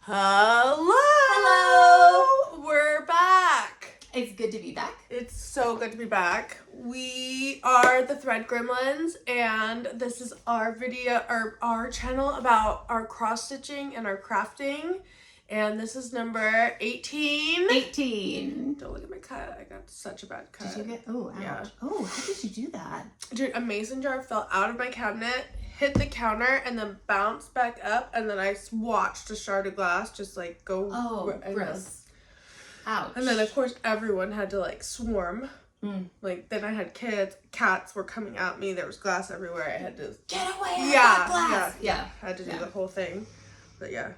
Hello! Hello! We're back! It's good to be back. It's so good to be back. We are the Thread Gremlins, and this is our video, or our channel about our cross-stitching and our crafting. And this is number 18. 18. Don't look at my cut. I got such a bad cut. Did you get, oh, ouch. Yeah. Oh, how did you do that? Dude, a mason jar fell out of my cabinet, hit the counter, and then bounced back up, and then I watched a shard of glass just like go. Oh, gross. Ouch. And then of course everyone had to like swarm. Like then I had kids, cats were coming at me, there was glass everywhere. I had to get away. I got glass. Yeah. I had to do the whole thing. But yeah.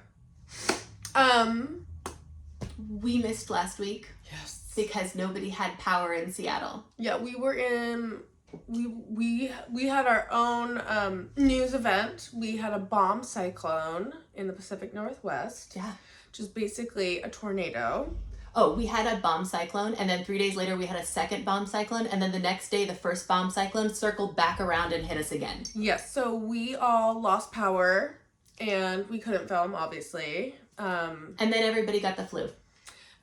We missed last week. Yes. Because nobody had power in Seattle. Yeah, we were in. We had our own news event. We had a bomb cyclone in the Pacific Northwest. Yeah. Which is basically a tornado. Oh, we had a bomb cyclone, and then 3 days later we had a second bomb cyclone, and then the next day the first bomb cyclone circled back around and hit us again. Yes, so we all lost power, and we couldn't film, obviously. And then everybody got the flu.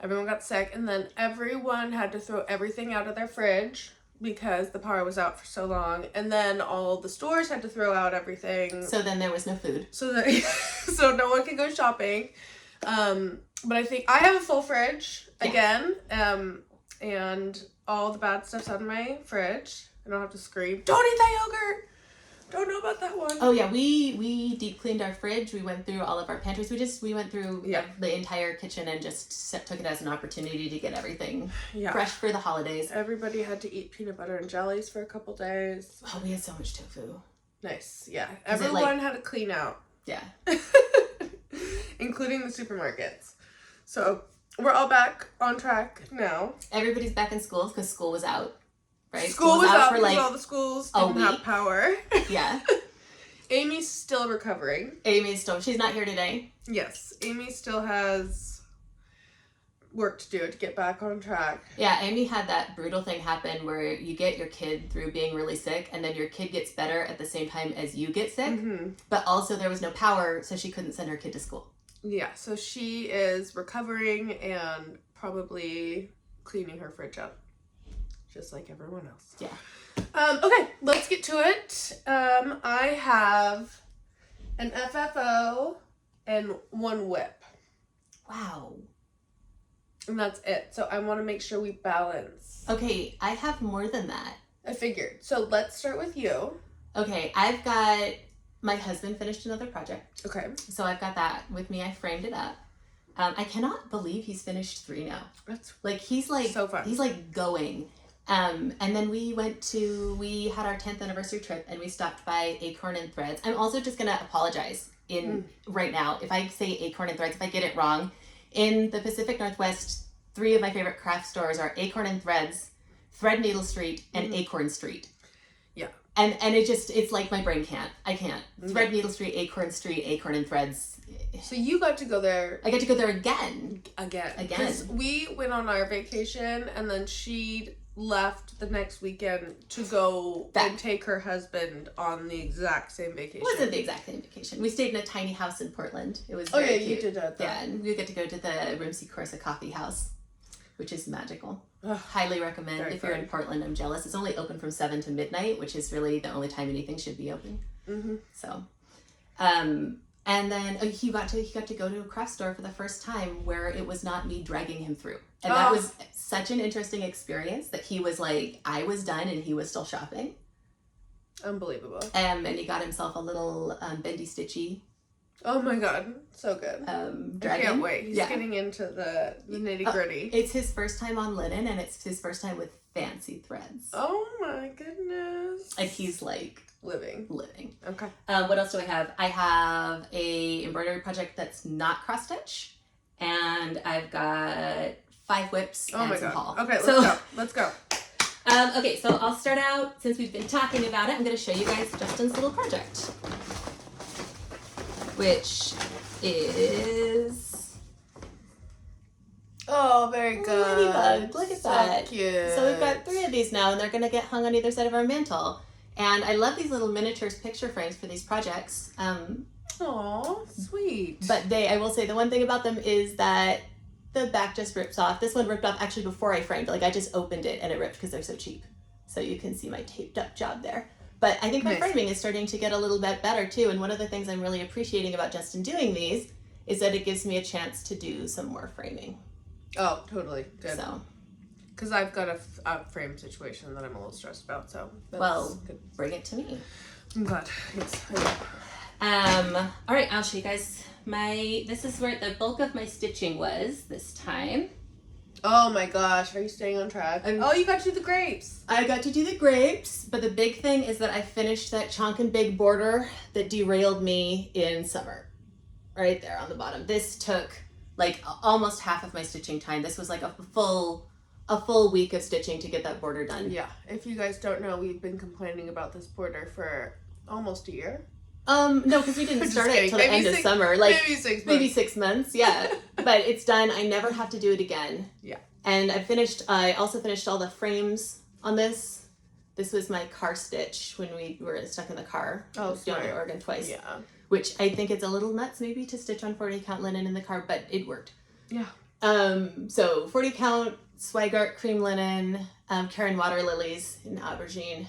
Everyone got sick, and then everyone had to throw everything out of their fridge because the power was out for so long, and then all the stores had to throw out everything. So then there was no food. So so no one could go shopping. But I think I have a full fridge again, and all the bad stuff's out of my fridge. I don't have to scream, don't eat that yogurt! Don't know about that one. Oh yeah, we deep cleaned our fridge. We went through all of our pantries. We went through the entire kitchen and just took it as an opportunity to get everything fresh for the holidays. Everybody had to eat peanut butter and jellies for a couple days. Oh, we had so much tofu. Nice, yeah. Everyone had to clean out. Yeah. Including the supermarkets. So we're all back on track now. Everybody's back in school because school was out. Right? School was out for because all the schools didn't have power. Yeah. Amy's still recovering. She's not here today. Yes. Aimee still has work to do to get back on track. Yeah, Aimee had that brutal thing happen where you get your kid through being really sick, and then your kid gets better at the same time as you get sick. Mm-hmm. But also there was no power, so she couldn't send her kid to school. Yeah, so she is recovering and probably cleaning her fridge up. Just like everyone else. Yeah. Okay, let's get to it. I have an FFO and one whip. Wow. And that's it. So I want to make sure we balance. Okay, I have more than that. I figured. So let's start with you. Okay, I've got... My husband finished another project. Okay. So I've got that with me. I framed it up. I cannot believe he's finished 3 now. That's like, he's like... so fun. He's like going... and then we had our 10th anniversary trip and we stopped by Acorn and Threads. I'm also just going to apologize right now. If I say Acorn and Threads, if I get it wrong. In the Pacific Northwest, 3 of my favorite craft stores are Acorn and Threads, Threadneedle Street, and Acorn Street. Yeah. And it's like my brain can't. I can't. Threadneedle Street, Acorn and Threads. So you got to go there. I got to go there again. Again. Because we went on our vacation and then she left the next weekend to go and take her husband on the exact same vacation. It wasn't the exact same vacation. We stayed in a tiny house in Portland. It was very cute. You did that. Yeah, and we get to go to the Rimsey Corsa coffee house, which is magical. Highly recommend if you're in Portland. I'm jealous. It's only open from 7 to midnight, which is really the only time anything should be open. Mm-hmm. So, and then he got to go to a craft store for the first time where it was not me dragging him through. And that was such an interesting experience that he was like, I was done and he was still shopping. Unbelievable. And he got himself a little bendy stitchy. Oh my god, so good. I can't wait. He's getting into the nitty gritty. It's his first time on linen and it's his first time with fancy threads. Oh my goodness. And he's like... Living. Okay. What else do I have? I have a embroidery project that's not cross stitch, and I've got 5 whips and some haul. Okay, let's go. Okay, so I'll start out, since we've been talking about it, I'm going to show you guys Justin's little project, which is... Oh, very good. Ladybug. Look at that. Cute. So we've got 3 of these now, and they're going to get hung on either side of our mantle. And I love these little miniatures picture frames for these projects. Aw, sweet. But I will say the one thing about them is that the back just rips off. This one ripped off actually before I framed. Like I just opened it and it ripped because they're so cheap. So you can see my taped up job there. But I think my framing is starting to get a little bit better too. And one of the things I'm really appreciating about Justin doing these is that it gives me a chance to do some more framing. Oh, totally. Good. So, because I've got a frame situation that I'm a little stressed about. So, well, good. Bring it to me. I'm glad. Yes, I will. All right, I'll show you guys this is where the bulk of my stitching was this time. Oh my gosh, are you staying on track? Oh, you got to do the grapes. I got to do the grapes, but the big thing is that I finished that chonk and big border that derailed me in summer. Right there on the bottom. This took like almost half of my stitching time. This was like a full week of stitching to get that border done. Yeah, if you guys don't know, we've been complaining about this border for almost a year. No, because we didn't start it until the end of summer. Like maybe 6 months. Yeah, but it's done. I never have to do it again. Yeah. And I also finished all the frames on this. This was my car stitch when we were stuck in the car. Oh, down in Oregon twice. Yeah. Which I think it's a little nuts maybe to stitch on 40 count linen in the car, but it worked. Yeah. So 40 count Zweigart cream linen, Caron Waterlilies in Aubergine.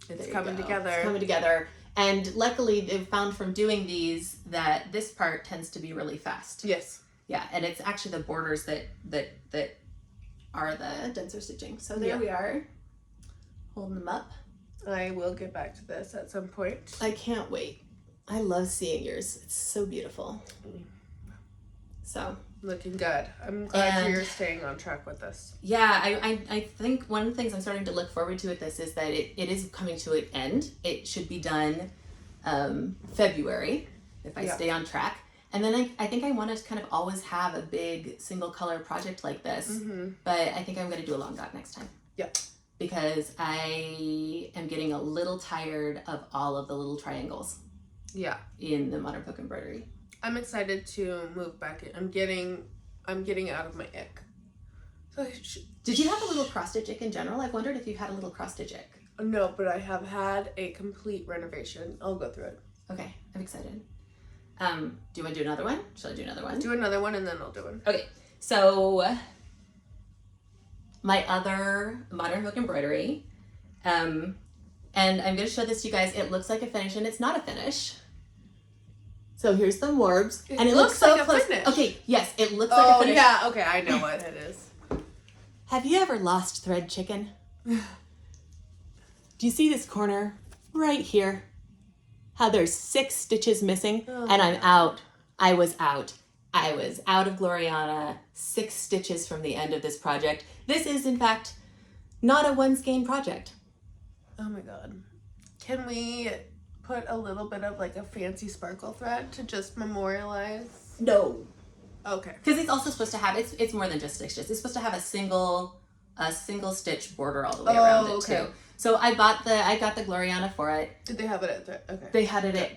It's coming together. It's coming together. And luckily they've found from doing these that this part tends to be really fast. Yes. Yeah, and it's actually the borders that are the denser stitching. So there we are, holding them up. I will get back to this at some point. I can't wait. I love seeing yours. It's so beautiful. So looking good. I'm glad you're staying on track with this. Yeah, I think one of the things I'm starting to look forward to with this is that it is coming to an end. It should be done February if I stay on track. And then I think I want to kind of always have a big single color project like this. Mm-hmm. But I think I'm going to do a long dot next time. Yeah. Because I am getting a little tired of all of the little triangles. Yeah. In the modern book embroidery. I'm excited to move back in. I'm getting out of my ick. So did you have a little cross stitch ick in general? I've wondered if you had a little cross stitch ick. No, but I have had a complete renovation. I'll go through it. Okay, I'm excited. Do you want to do another one? Shall I do another one? Do another one and then I'll do one. Okay, so my other modern hook embroidery, and I'm going to show this to you guys. It looks like a finish and it's not a finish. So here's the Morbs, and it looks so like close. A finish. Okay, yes, it looks like a finish. Oh yeah, okay, I know what it is. Have you ever lost thread, chicken? Do you see this corner right here? How there's 6 stitches missing, and I'm out. I was out. I was out of Gloriana, 6 stitches from the end of this project. This is, in fact, not a one skein project. Oh my god. Can we put a little bit of like a fancy sparkle thread to just memorialize? No. Okay. Because it's also supposed to have, it's more than just stitches. It's supposed to have a single stitch border all the way around it too. So I got the Gloriana for it. Did they have it at thread? Okay. They had it at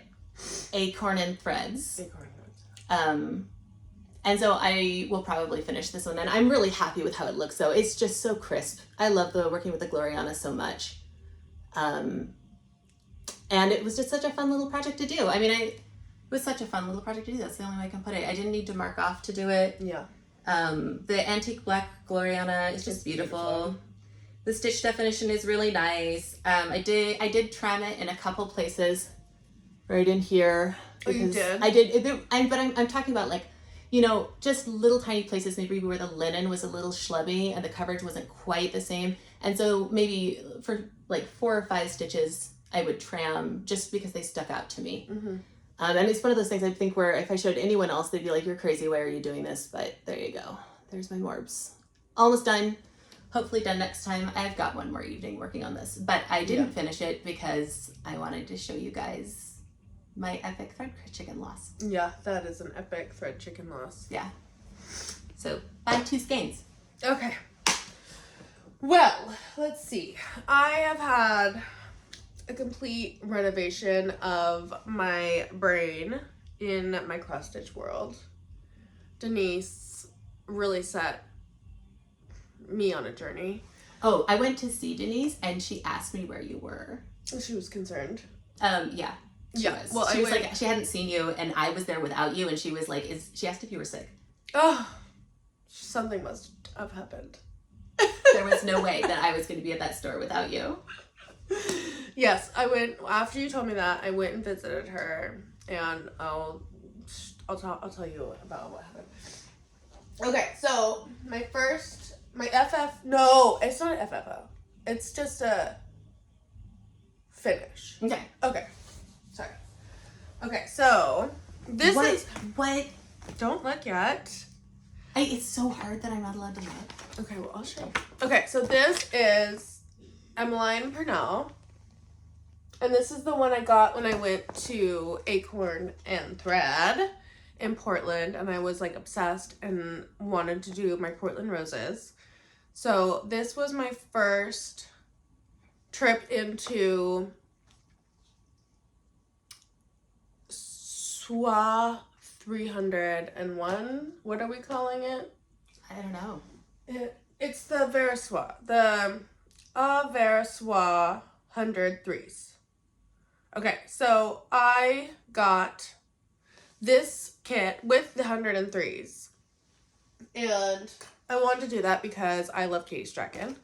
Acorn and Threads. Acorn Threads. And so I will probably finish this one, and I'm really happy with how it looks. So it's just so crisp. I love working with the Gloriana so much. And it was just such a fun little project to do. I mean, it was such a fun little project to do. That's the only way I can put it. I didn't need to mark off to do it. Yeah. The antique Black Gloriana is just beautiful. The stitch definition is really nice. I did trim it in a couple places, right in here. Oh, you did? I did. But I'm talking about like, you know, just little tiny places maybe where the linen was a little schlubby and the coverage wasn't quite the same. And so maybe for like 4 or 5 stitches, I would trim just because they stuck out to me. Mm-hmm. And it's one of those things I think where if I showed anyone else, they'd be like, you're crazy, why are you doing this? But there you go. There's my Morbs. Almost done. Hopefully done next time. I've got one more evening working on this, but I didn't finish it because I wanted to show you guys my epic thread chicken loss. Yeah, that is an epic thread chicken loss. Yeah. So, buy 2 skeins. Okay. Well, let's see. I have had a complete renovation of my brain in my cross stitch world. Denise really set me on a journey. Oh, I went to see Denise and she asked me where you were. She was concerned. Yeah. She was like, she hadn't seen you, and I was there without you, and she was like, she asked if you were sick. Oh, something must have happened. There was no way that I was going to be at that store without you. Yes, I went, after you told me that, I went and visited her, and I'll tell you about what happened. Okay, so my no, it's not an FFO. It's just a finish. Okay. Sorry. Okay, so this is... What? Don't look yet. It's so hard that I'm not allowed to look. Okay, well, I'll show you. Okay, so this is Emaline Purnell. And this is the one I got when I went to Acorn and Thread in Portland. And I was, like, obsessed and wanted to do my Portland roses. So this was my first trip into SWA 301. What are we calling it? I don't know. It's the Veriswa. The Veriswa 103s. Okay, so I got this kit with the 103s. And I wanted to do that because I love Katie Strachan.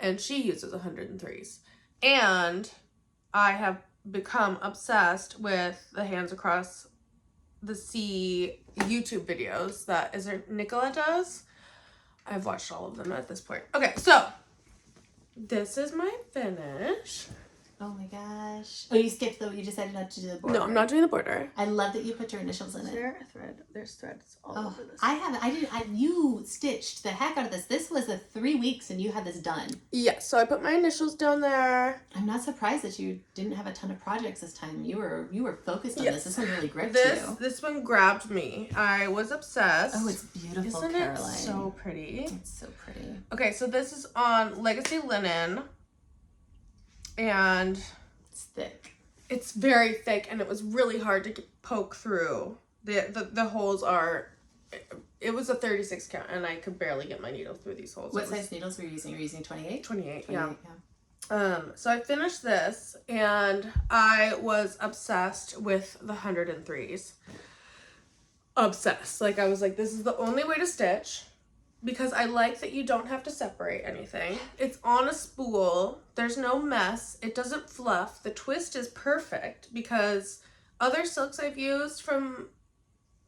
And she uses 103s. And I have become obsessed with the Hands Across the Sea YouTube videos that Nicola does. I've watched all of them at this point. Okay, so this is my finish. Oh my gosh. Oh, you skipped though. You decided not to do the border. No, I'm not doing the border. I love that you put your initials in it. There's threads all over this. You stitched the heck out of this. This was 3 weeks and you had this done. Yes, so I put my initials down there. I'm not surprised that you didn't have a ton of projects this time. You were focused on this. This one really gripped you. This one grabbed me. I was obsessed. Oh, it's beautiful, Isn't Caroline. It so pretty? It's so pretty. Okay, so this is on Legacy Linen. And it's thick. It's very thick, and it was really hard to poke through. The holes are... It was a 36 count, and I could barely get my needle through these holes. What size needles were you using? Were you using 28? 28, yeah. So I finished this, and I was obsessed with the 103s. Obsessed. Like, I was like, this is the only way to stitch, because I like that you don't have to separate anything. It's on a spool. There's no mess. It doesn't fluff. The twist is perfect, because other silks I've used from,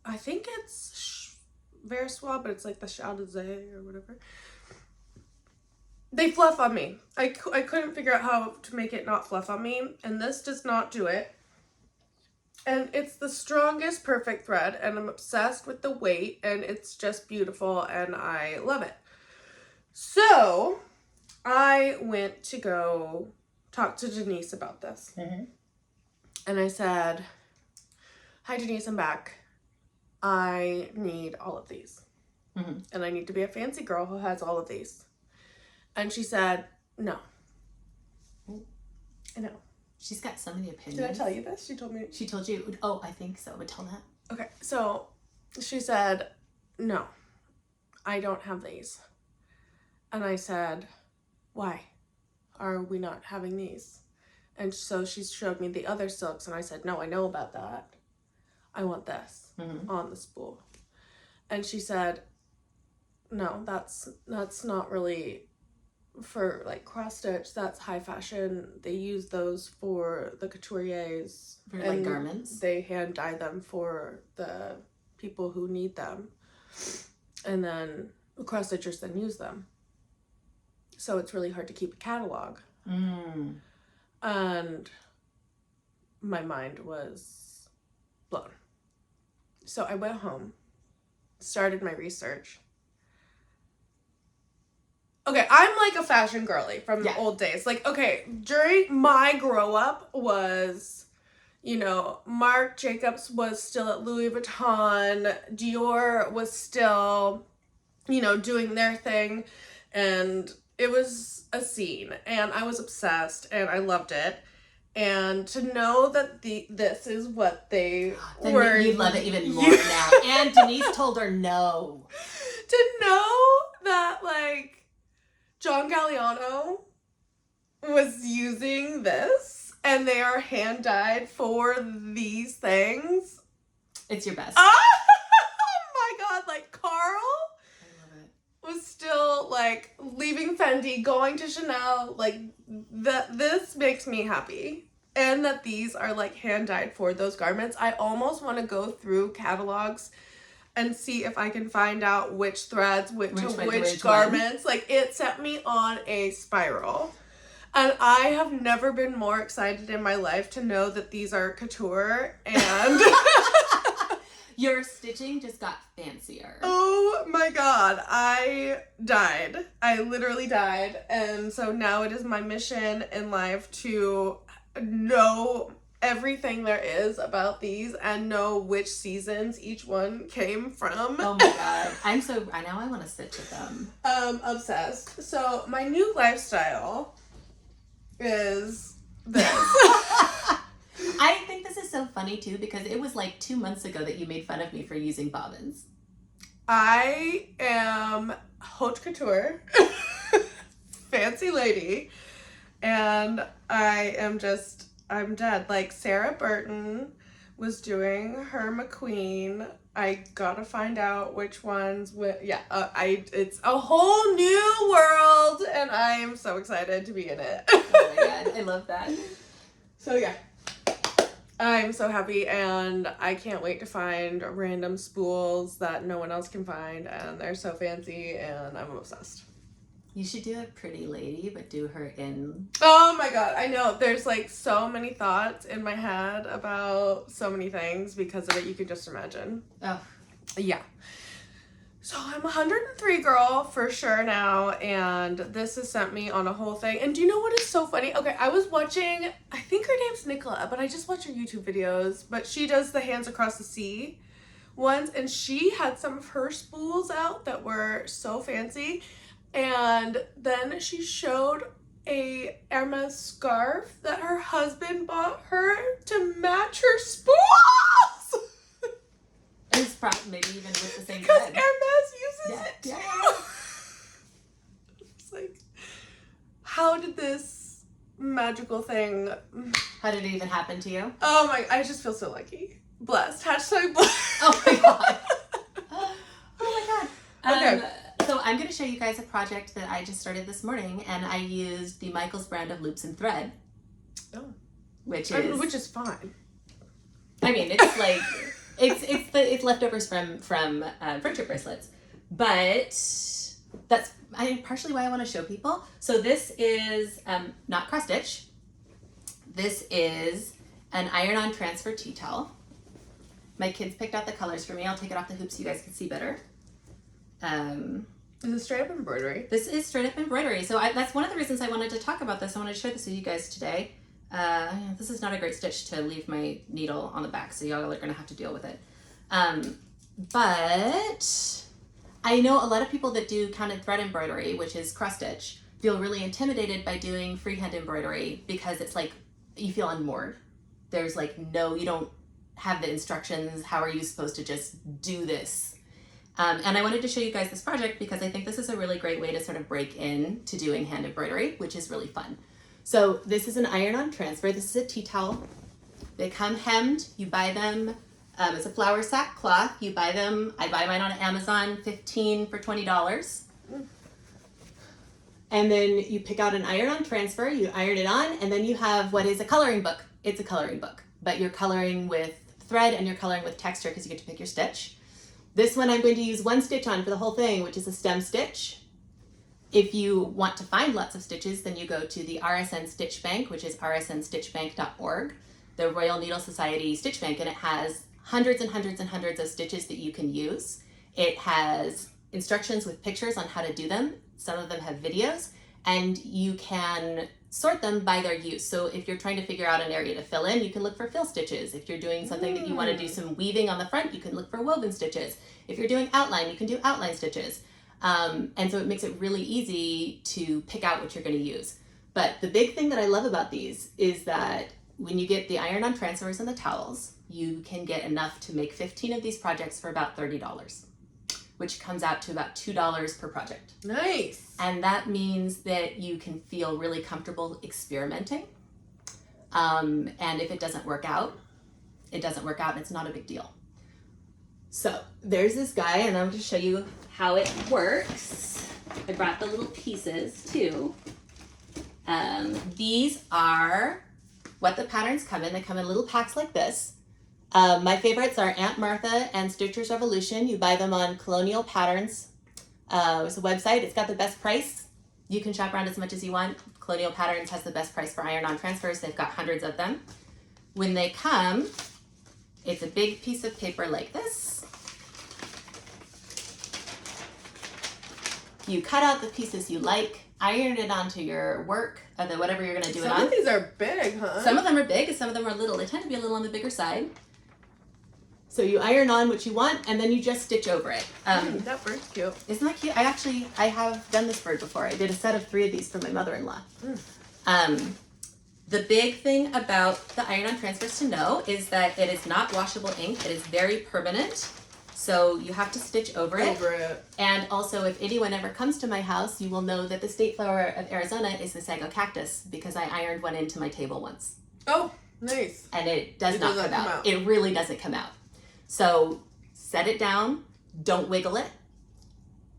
I think it's Veriswa, but it's like the Chau de Zay or whatever. They fluff on me. I couldn't figure out how to make it not fluff on me, and this does not do it. And it's the strongest perfect thread, and I'm obsessed with the weight, and it's just beautiful, and I love it. So I went to go talk to Denise about this. Mm-hmm. And I said, hi, Denise, I'm back. I need all of these. Mm-hmm. And I need to be a fancy girl who has all of these. And she said, no. I know. She's got so many opinions. Did I tell you this? She told me. She told you? Oh, I think so. But tell that. Okay, so she said, no, I don't have these. And I said, why are we not having these? And so she showed me the other silks, and I said, no, I know about that. I want this on the spool. And she said, no, that's not really for like cross stitch. That's high fashion. They use those for the couturiers. For like garments? They hand dye them for the people who need them. And then cross stitchers then use them. So it's really hard to keep a catalog. Mm. And my mind was blown. So I went home, started my research. Okay, I'm like a fashion girly from the old days. Like, okay, during my grow up was, you know, Marc Jacobs was still at Louis Vuitton. Dior was still, you know, doing their thing. And it was a scene. And I was obsessed and I loved it. And to know that this is what they were. You love it even more now. And Denise told her no. To know that, like, John Galliano was using this and they are hand dyed for these things. It's your best. Oh my god, like Carl I love it. was still like leaving Fendi, going to Chanel, like this makes me happy. And that these are like hand dyed for those garments. I almost want to go through catalogs and see if I can find out which threads, which garments. Like, it set me on a spiral. And I have never been more excited in my life to know that these are couture. And your stitching just got fancier. Oh my god, I died. I literally died. And so now it is my mission in life to know everything there is about these and know which seasons each one came from. Oh my god. I want to stitch with them. Obsessed. So my new lifestyle is this. I think this is so funny too because it was like 2 months ago that you made fun of me for using bobbins. I am haute couture, fancy lady, and I'm dead. Like, Sarah Burton was doing her McQueen. I gotta find out which ones. It's a whole new world, and I am so excited to be in it. Oh my god, I love that. So yeah, I'm so happy, and I can't wait to find random spools that no one else can find, and they're so fancy, and I'm obsessed. You should do a pretty lady, but do her in... Oh my god, I know. There's like so many thoughts in my head about so many things because of it. You can just imagine. Oh. Yeah. So I'm 103 girl for sure now, and this has sent me on a whole thing. And do you know what is so funny? Okay, I was watching, I think her name's Nicola, but I just watch her YouTube videos, but she does the Hands Across the Sea ones, and she had some of her spools out that were so fancy. And then she showed a Hermes scarf that her husband bought her to match her spools. It's probably maybe even with the same because thread. Hermes uses it too. Yeah. It's like, how did this magical thing? How did it even happen to you? Oh my! I just feel so lucky. Blessed. Hashtag blessed. Oh my god. Oh my god. Okay. So I'm going to show you guys a project that I just started this morning, and I used the Michaels brand of loops and thread. Oh. Which is fine. I mean, it's like it's leftovers from friendship bracelets, but that's partially why I want to show people. So this is not cross stitch. This is an iron-on transfer tea towel. My kids picked out the colors for me. I'll take it off the hoop so you guys can see better. Is it straight up embroidery? This is straight up embroidery. So that's one of the reasons I wanted to talk about this. I wanted to share this with you guys today. This is not a great stitch to leave my needle on the back, so y'all are going to have to deal with it. But I know a lot of people that do counted thread embroidery, which is cross stitch, feel really intimidated by doing freehand embroidery because it's like you feel unmoored. There's like you don't have the instructions. How are you supposed to just do this? And I wanted to show you guys this project because I think this is a really great way to sort of break into doing hand embroidery, which is really fun. So this is an iron-on transfer. This is a tea towel. They come hemmed. You buy them. It's a flour sack cloth. You buy them. I buy mine on Amazon, $15 for $20. And then you pick out an iron-on transfer. You iron it on, and then you have what is a coloring book. It's a coloring book, but you're coloring with thread and you're coloring with texture because you get to pick your stitch. This one I'm going to use one stitch on for the whole thing, which is a stem stitch. If you want to find lots of stitches, then you go to the RSN Stitch Bank, which is rsnstitchbank.org, the Royal Needle Society Stitch Bank, and it has hundreds and hundreds and hundreds of stitches that you can use. It has instructions with pictures on how to do them. Some of them have videos, and you can sort them by their use. So if you're trying to figure out an area to fill in, you can look for fill stitches. If you're doing something that you want to do some weaving on the front, you can look for woven stitches. If you're doing outline, you can do outline stitches. And so it makes it really easy to pick out what you're going to use. But the big thing that I love about these is that when you get the iron-on transfers and the towels, you can get enough to make 15 of these projects for about $30, which comes out to about $2 per project. Nice. And that means that you can feel really comfortable experimenting. And if it doesn't work out, it doesn't work out and it's not a big deal. So there's this guy, and I'm going to show you how it works. I brought the little pieces too. These are what the patterns come in. They come in little packs like this. My favorites are Aunt Martha and Stitcher's Revolution. You buy them on Colonial Patterns. It's a website. It's got the best price. You can shop around as much as you want. Colonial Patterns has the best price for iron-on transfers. They've got hundreds of them. When they come, it's a big piece of paper like this. You cut out the pieces you like, iron it onto your work, or whatever you're going to do it on. Some of these are big, huh? Some of them are big, and some of them are little. They tend to be a little on the bigger side. So you iron on what you want, and then you just stitch over it. That bird's cute. Isn't that cute? I have done this bird before. I did a set of 3 of these for my mother-in-law. The big thing about the iron-on transfers to know is that it is not washable ink. It is very permanent. So you have to stitch over it. And also, if anyone ever comes to my house, you will know that the state flower of Arizona is the sago cactus, because I ironed one into my table once. Oh, nice. And it does not come out. It really doesn't come out. So set it down, don't wiggle it.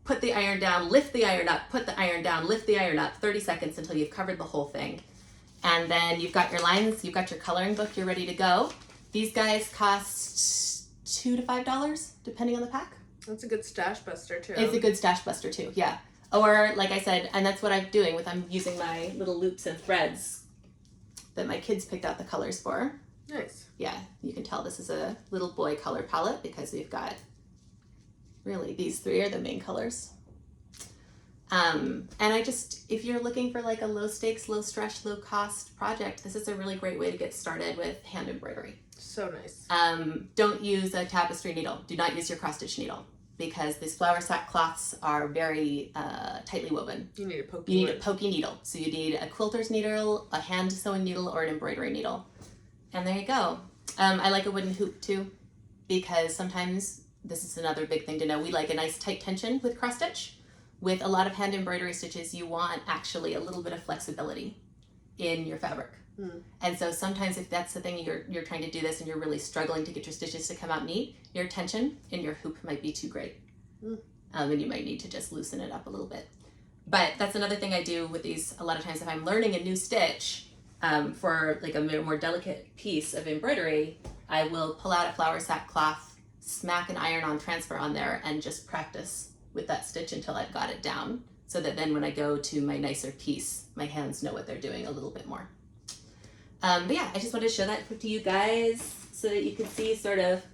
Put the iron down, lift the iron up, put the iron down, lift the iron up, 30 seconds until you've covered the whole thing. And then you've got your lines, you've got your coloring book, you're ready to go. These guys cost $2 to $5, depending on the pack. That's a good stash buster too. It's a good stash buster too, yeah. Or like I said, and that's what I'm doing with, I'm using my little loops and threads that my kids picked out the colors for. Nice. Yeah, you can tell this is a little boy color palette because we've got, really, these 3 are the main colors. And I just, if you're looking for like a low stakes, low stress, low cost project, this is a really great way to get started with hand embroidery. So nice. Don't use a tapestry needle. Do not use your cross stitch needle, because these flower sack cloths are very tightly woven. You need a pokey You need a pokey needle. So you need a quilter's needle, a hand sewing needle, or an embroidery needle. And there you go. I like a wooden hoop too, because sometimes, this is another big thing to know, we like a nice tight tension with cross stitch. With a lot of hand embroidery stitches, you want actually a little bit of flexibility in your fabric. And so sometimes if that's the thing, you're trying to do this and you're really struggling to get your stitches to come out neat, your tension in your hoop might be too great. And you might need to just loosen it up a little bit. But that's another thing I do with these. A lot of times if I'm learning a new stitch, for like a more delicate piece of embroidery, I will pull out a flower sack cloth, smack an iron-on transfer on there, and just practice with that stitch until I've got it down, so that then when I go to my nicer piece, my hands know what they're doing a little bit more. But yeah, I just wanted to show that to you guys so that you can see sort of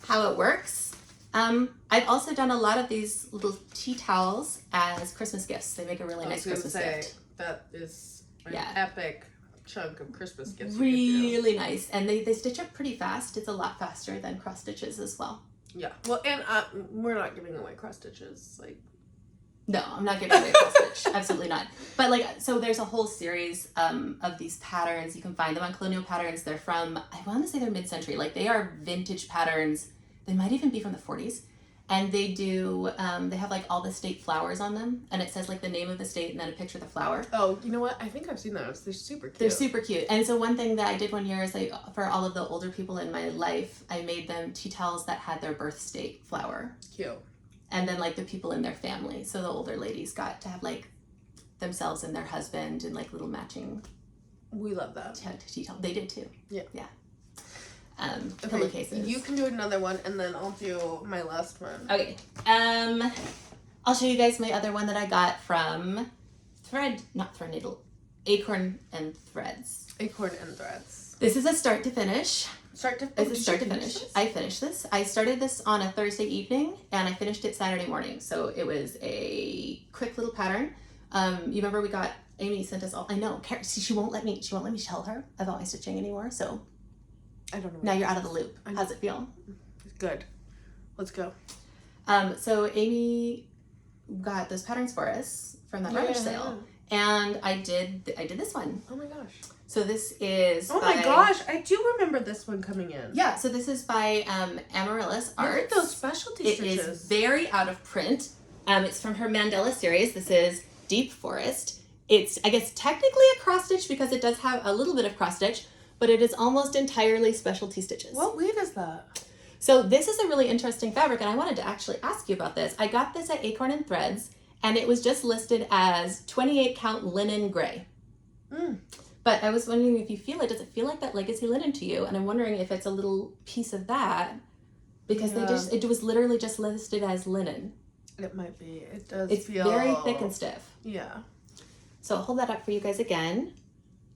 how it works. I've also done a lot of these little tea towels as Christmas gifts. They make a really nice Christmas gift. That is an epic chunk of Christmas gifts. Really nice. And they stitch up pretty fast. It's a lot faster than cross stitches as well. Yeah. Well, and we're not giving away cross stitches. Like, no, I'm not giving away cross stitch. Absolutely not. But like, so there's a whole series of these patterns. You can find them on Colonial Patterns. They're from, I want to say they're mid-century. Like, they are vintage patterns. They might even be from the 40s. And they do, they have like all the state flowers on them. And it says like the name of the state and then a picture of the flower. Oh, you know what? I think I've seen those. They're super cute. They're super cute. And so one thing that I did one year is for all of the older people in my life, I made them tea towels that had their birth state flower. Cute. And then like the people in their family. So the older ladies got to have like themselves and their husband and like little matching. We love that. Tea towel. They did too. Yeah. Yeah. Okay, pillowcases. you can do another one and then I'll do my last one. Okay. I'll show you guys my other one that I got from Acorn and Threads. Acorn and Threads. This is a start to finish. Start to finish. I finished this. I started this on a Thursday evening and I finished it Saturday morning. So it was a quick little pattern. You remember we got, Aimee sent us all, I know, she won't let me tell her about my stitching anymore, so. I don't know. Now you're out of the loop. How's it feel? Good. Let's go. So Aimee got those patterns for us from that rummage sale. And I did this one. Oh my gosh. So this is my gosh, I do remember this one coming in. Yeah, so this is by Amaryllis Artworks. Look at those specialty stitches. It is very out of print. It's from her Mandela series. This is Deep Forest. It's, I guess, technically a cross stitch because it does have a little bit of cross stitch, but it is almost entirely specialty stitches. What weave is that? So this is a really interesting fabric, and I wanted to actually ask you about this. I got this at Acorn and Threads, and it was just listed as 28 count linen gray. But I was wondering if you feel it. Does it feel like that legacy linen to you? And I'm wondering if it's a little piece of that, because it was literally just listed as linen. It might be. It does. It's feel very thick and stiff. Yeah. So I'll hold that up for you guys again,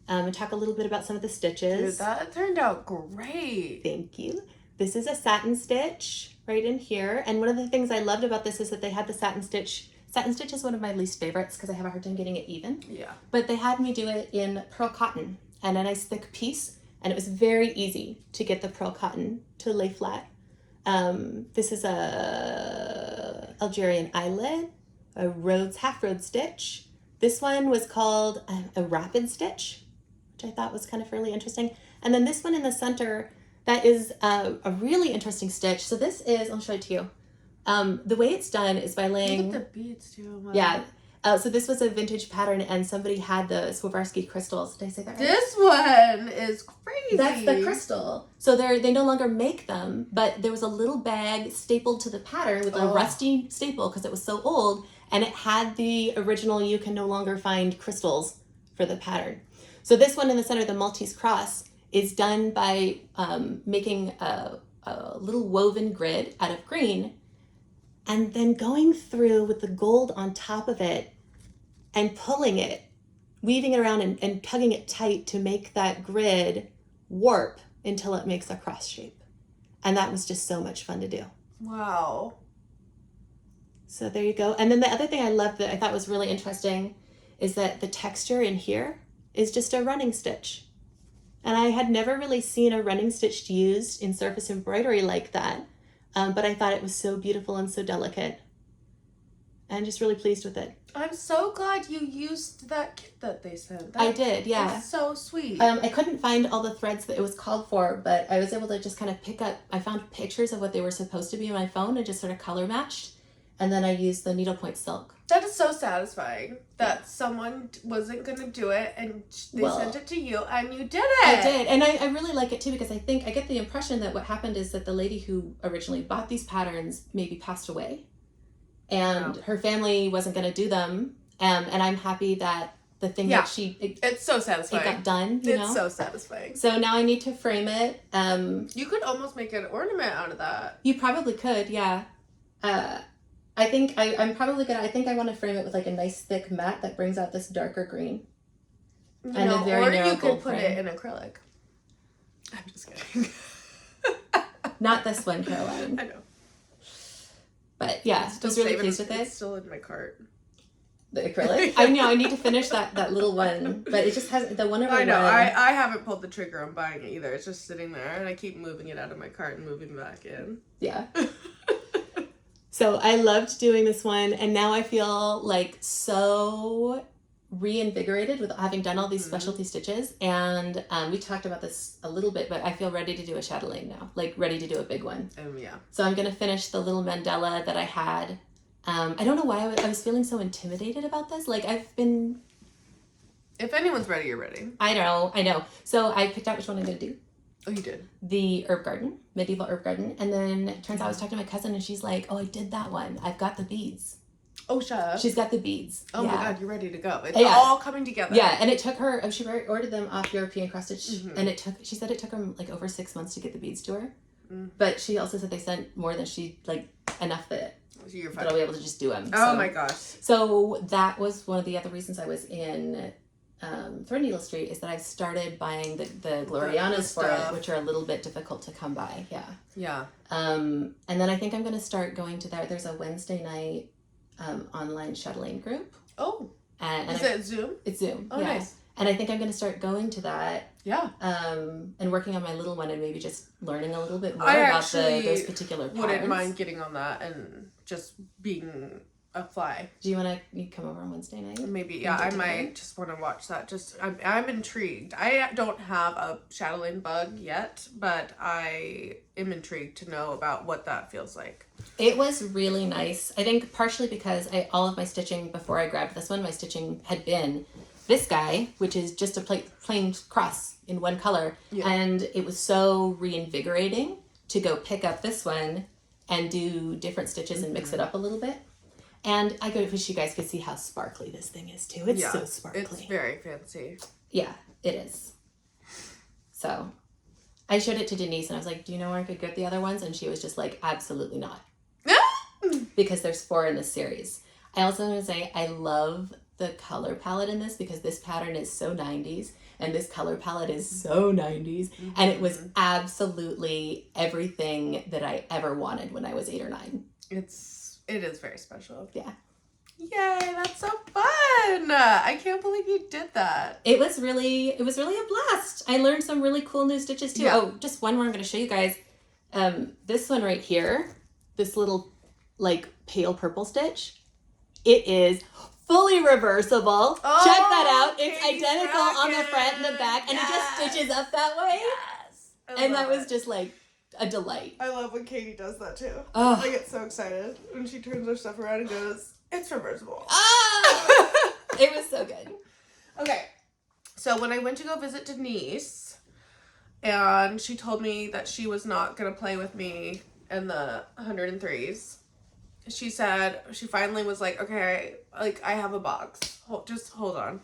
and talk a little bit about some of the stitches. Dude, that turned out great. Thank you. This is a satin stitch right in here. And one of the things I loved about this is that they had the satin stitch. Satin stitch is one of my least favorites because I have a hard time getting it even. Yeah. But they had me do it in pearl cotton and a nice thick piece. And it was very easy to get the pearl cotton to lay flat. This is a Algerian eyelet, a Rhodes half Rhodes stitch. This one was called a rapid stitch, which I thought was kind of really interesting. And then this one in the center, that is a really interesting stitch. So this is, I'll show it to you. The way it's done is by laying... Look at the beads too. Wow. Yeah. So this was a vintage pattern, and somebody had the Swarovski crystals. Did I say that right? This one is crazy. That's the crystal. So they no longer make them, but there was a little bag stapled to the pattern with a rusty staple because it was so old, and it had the original you can no longer find crystals for the pattern. So this one in the center, the Maltese cross, is done by making a little woven grid out of green, and then going through with the gold on top of it and pulling it, weaving it around and tugging it tight to make that grid warp until it makes a cross shape. And that was just so much fun to do. Wow. So there you go. And then the other thing I loved that I thought was really interesting is that the texture in here is just a running stitch. And I had never really seen a running stitch used in surface embroidery like that. But I thought it was so beautiful and so delicate. I'm just really pleased with it. I'm so glad you used that kit that they sent. I did, yeah. It's so sweet. I couldn't find all the threads that it was called for, but I was able to just kind of pick up, I found pictures of what they were supposed to be on my phone and just sort of color matched. And then I used the needlepoint silk. That is so satisfying that someone wasn't going to do it and they sent it to you and you did it. I did. And I really like it too because I think I get the impression that what happened is that the lady who originally bought these patterns maybe passed away and her family wasn't going to do them. And I'm happy that the thing that it's so satisfying. It got done, you know? It's so satisfying. So now I need to frame it. You could almost make an ornament out of that. You probably could, yeah. I think I'm probably gonna. I think I want to frame it with like a nice thick mat that brings out this darker green. And a very narrow you could put it in acrylic. I'm just kidding. Not this one, Caroline. I know. But yeah, I was really pleased with it. It's still in my cart. The acrylic. I know. I need to finish that little one, but it just has the one over. I know. I haven't pulled the trigger on buying it either. It's just sitting there, and I keep moving it out of my cart and moving back in. Yeah. So I loved doing this one, and now I feel like so reinvigorated with having done all these specialty stitches. And we talked about this a little bit, but I feel ready to do a chatelaine now, like ready to do a big one. Yeah. So I'm going to finish the little mandala that I had. I don't know why I was feeling so intimidated about this. Like I've been... If anyone's ready, you're ready. I know. So I picked out which one I'm going to do. Oh, you did? The herb garden, medieval herb garden. And then it turns out I was talking to my cousin and she's like, oh, I did that one. I've got the beads. Oh, shut up. She's got the beads. Oh my God, you're ready to go. It's Yeah. all coming together. Yeah, and it took her, she ordered them off European cross stitch, and she said it took her like over 6 months to get the beads to her. But she also said they sent more than enough that I'll be able to just do them. Oh my gosh. So that was one of the other reasons I was in Threadneedle Street, is that I've started buying the Glorianas for it, which are a little bit difficult to come by. Yeah. Yeah. And then I think I'm going to start going to there's a Wednesday night online chatelaine group. Oh. And is it Zoom? It's Zoom. Oh, yeah. nice. And I think I'm going to start going to that. Yeah. And working on my little one and maybe just learning a little bit more about those particular patterns. Wouldn't mind getting on that and just being a fly. Do you want to come over on Wednesday night? Maybe, yeah. I might just want to watch that. I'm intrigued. I don't have a chatelaine bug yet, but I am intrigued to know about what that feels like. It was really nice. I think partially because all of my stitching before I grabbed this one, my stitching had been this guy, which is just a plain cross in one color. Yeah. And it was so reinvigorating to go pick up this one and do different stitches and mix it up a little bit. And I wish you guys could see how sparkly this thing is too. It's so sparkly. It's very fancy. Yeah, it is. So I showed it to Denise and I was like, do you know where I could get the other ones? And she was just like, absolutely not. Because there's 4 in this series. I also want to say I love the color palette in this because this pattern is so 90s and this color palette is so 90s. And it was absolutely everything that I ever wanted when I was 8 or 9. It is very special. Yeah. Yay, that's so fun. I can't believe you did that. It was really a blast. I learned some really cool new stitches too. Yeah. Oh, just one more I'm going to show you guys. This one right here, this little like pale purple stitch, it is fully reversible. Oh, check that out. It's identical on the front and the back, and it just stitches up that way. Yes. And that was just like a delight. I love when Katie does that too. Oh. I get so excited when she turns her stuff around and goes, it's reversible. Ah! It was so good. Okay, so when I went to go visit Denise, and she told me that she was not going to play with me in the 103s, she said, she finally was like, okay, like, I have a box. Just hold on.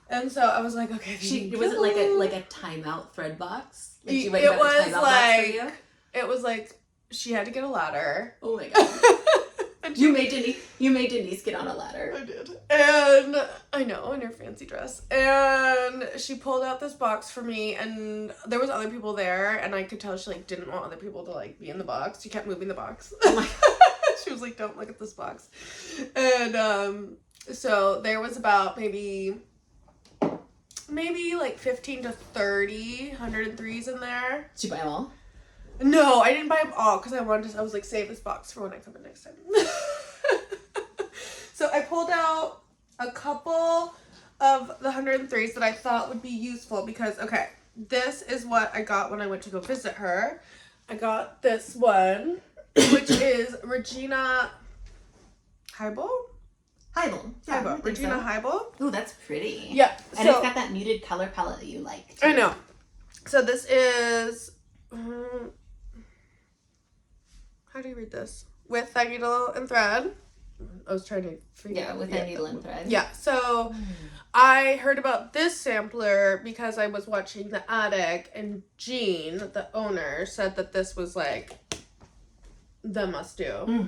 And so I was like, okay. Was it like a timeout thread box? Like it was like, it was like, she had to get a ladder. Oh my God. You made Denise get on a ladder. I did. And I know, in her fancy dress. And she pulled out this box for me, and there was other people there, and I could tell she like didn't want other people to like be in the box. She kept moving the box. Oh my God. She was like, don't look at this box. And so there was about maybe like 15 to 30 103s in there. Did you buy them all? No, I didn't buy them all because I was like, save this box for when I come in next time. So I pulled out a couple of the 103s that I thought would be useful because, okay, this is what I got when I went to go visit her. I got this one, which is Regina Haible? Haible. Yeah, Haible. Regina Haible. Ooh, that's pretty. Yeah. And it's got that muted color palette that you like, too. I know. So this is... how do you read this? With a needle and thread. I was trying to figure out. Yeah, with a needle and thread. Yeah, so I heard about this sampler because I was watching The Attic, and Jean, the owner, said that this was like the must-do.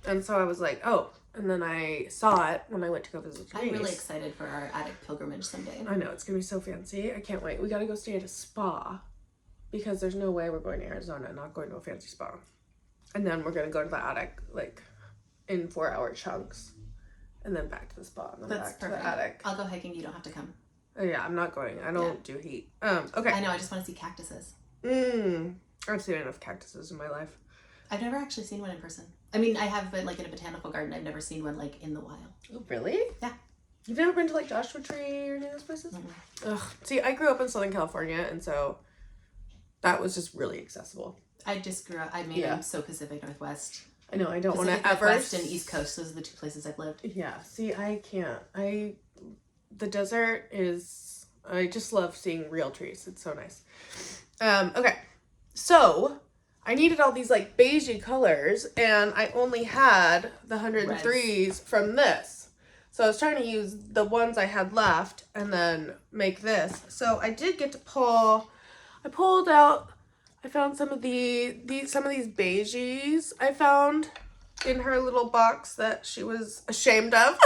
And so I was like, oh. And then I saw it when I went to go visit Denise. I'm really excited for our attic pilgrimage someday. I know, it's going to be so fancy. I can't wait. We got to go stay at a spa because there's no way we're going to Arizona and not going to a fancy spa. And then we're going to go to the attic, like, in 4-hour chunks. And then back to the spa. And then That's back perfect. to the attic. I'll go hiking. You don't have to come. Oh, yeah, I'm not going. I don't do heat. Okay. I know. I just want to see cactuses. I've seen enough cactuses in my life. I've never actually seen one in person. I mean, I have been, like, in a botanical garden. I've never seen one, like, in the wild. Oh, really? Yeah. You've never been to, like, Joshua Tree or any of those places? Ugh. See, I grew up in Southern California, and so that was just really accessible. I just grew up. I mean, I'm so Pacific Northwest. I know. I don't want to ever. Northwest and East Coast. Those are the 2 places I've lived. Yeah. See, I can't. The desert is. I just love seeing real trees. It's so nice. Okay. So I needed all these like beigey colors, and I only had the 103s from this. So I was trying to use the ones I had left and then make this. So I did get to pull. I pulled out. I found some of these beiges I found in her little box that she was ashamed of.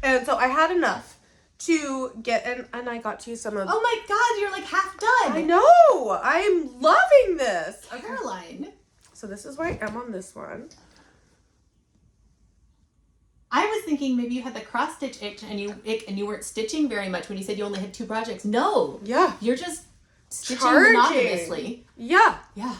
And so I had enough to get, and I got to use some of... Oh my God, you're like half done. I know! I'm loving this! Caroline. So this is where I am on this one. I was thinking maybe you had the cross stitch itch and you weren't stitching very much when you said you only had 2 projects. No. Yeah. You're just stitching monotonously. Yeah. Yeah.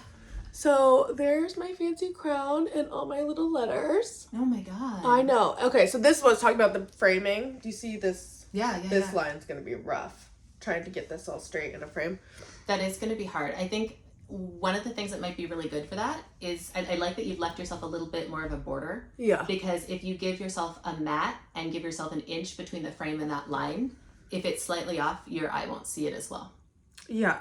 So there's my fancy crown and all my little letters. Oh my God. I know. Okay, so this was talking about the framing. Do you see this? Yeah. This line's going to be rough. Trying to get this all straight in a frame. That is going to be hard. I think one of the things that might be really good for that is I like that you've left yourself a little bit more of a border. Yeah. Because if you give yourself a mat and give yourself an inch between the frame and that line, if it's slightly off, your eye won't see it as well. Yeah.